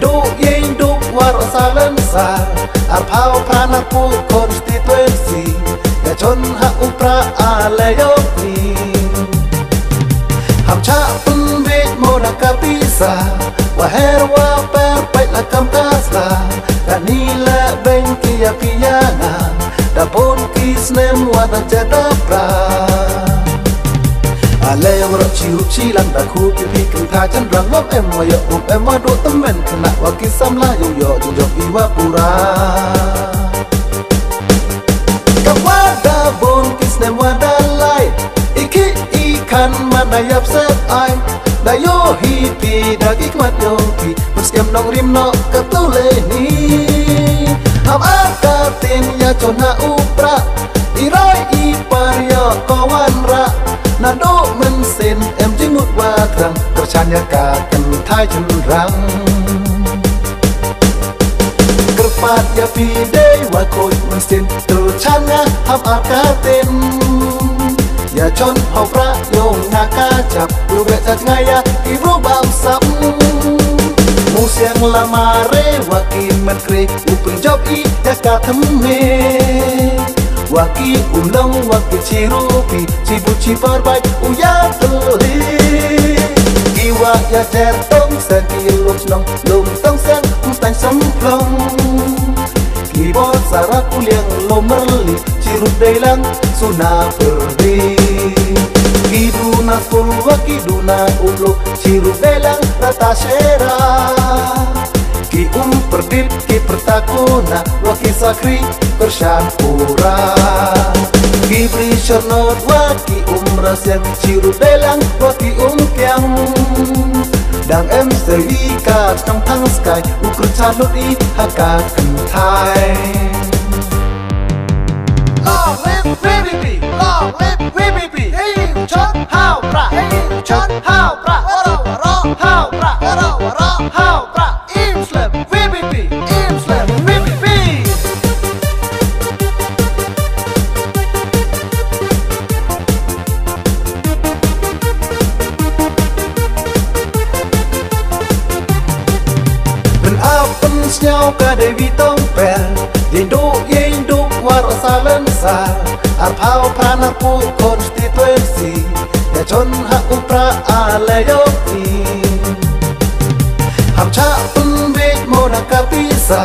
ดูวารสารนสาอาภาวพระนักผู้คนสติตัวเองสิอย่าชนหะอุปราอาเลยกนี้หำชาปุนเวทโมนักปิสาว่าเฮรว่าแปรไปละคำกาสลากานีละเบงกิยาพิยานาดาบนกิสเนมว่าดันเจดาปราอะไรวรชิรุชิลันตะคูพิพิกันทาจันรังลบเอ็มวายอุบเอ็มว่าดูตำแหน่งขณะว่ากิสัมลาโยโย่จุจบอีวาปูรากับว่าดาบนกิสเนมว่าดาไลอีคิอีคันมาได้ยับเซฟไอได้โยฮีปีได้กิกมัดโยปีมุสเกมน้องริมนอกกับตู้เลนีหามอากาศเต็มยาจนหาอุปราอีร้อยอีปาริยกวันระนาโดมันเส้นเอ็มจิมุดว่าครั้งกระชันยากากันท้ายฉันรังกระปาดยาปีได้ว่าโคยมันเส้นตัวฉันนะทำอากาศเต็มอย่าชนเผาพระโยงนากาจับดูเวจัดไงยะที่รู้บางสับมูเสียงละมาเรว่ากินมันเกรอุปจบอียากาทำเมwaki ulang waki cirupi cibuci parbai uya tuli kiwa ya ter tong sen kilum tong sen ustan semplong kibot sarak uliang lomerli cirup delang suna perdi kiduna ful waki duna uluk cirup delang rata sera ki perdit ki pertakuna waki sakri bersyampura ki beri syarnot waki rasian ciru belang waki kyang dang em serika tang tang sky ukur charlot i haka kentai long live VVP long live VVP hey chon how pra hey chon how pra oro how pra oro how pra Imslam VVP Imslam VVP Ben apen snyau ka dewi tong pel Yin du war salen sa Ar phao prana pu konstituensi Ya chon ha upra ale yoki Ham cha pun vet mona kapisa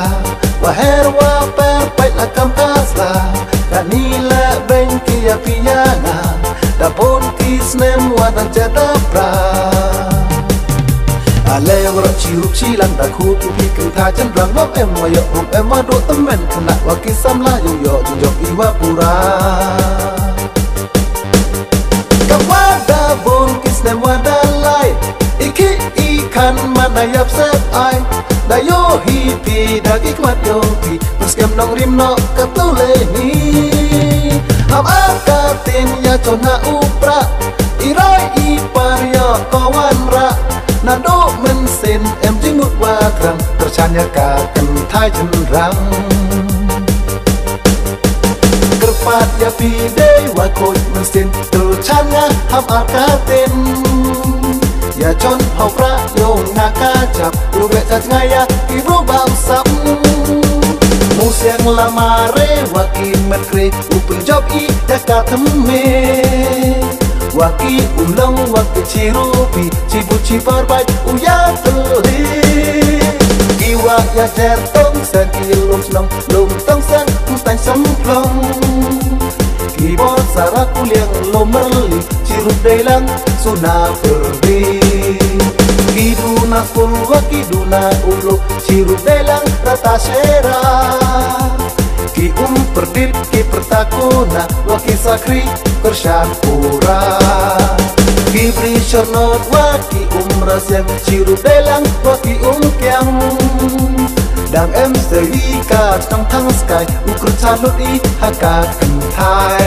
Waher wa per pai la kampasla Kanila benki ya piyana Da pon kisnem wa dan jada pra Ale wara cirup cilan da ku pipi kan tha chan rang lop em wa yo em wa do temen khana wa kisam la yo yo jok iwa pura Kawada bon kisnem wa da lai Iki ikan mana yap sep ai Da yo hipi da gikmat yo pi Muskem nong rim no katule ni Ham akatin ya chona upra Irai ipar yo kawan ra Nado men sen em jingut wa krang Tercanya kakan thai chen rang Kerpat ya pi day wa koi men sen Tercanya ham akatin Ya chon hau pra yong naka chap Lu be chat ngaya ki ru bang sap Mu siang lama re waki met kre Upeng job i jaka themme Waki ulang waki cirupi Cibuci parbai uya tuli Kiwa ya ter tong sen kilum tong sen ustan semplong Kibot sarak uliang lomerli cirup delang suna perdi Kiduna ful wakiduna uluk cirup delang rata sera Ki perdit ki pertakuna waki sakri bersyampura Ki beri syarnot waki rasian cirup delang waki kyang Dang em serika tang tang sky ukur charlot i haka kentai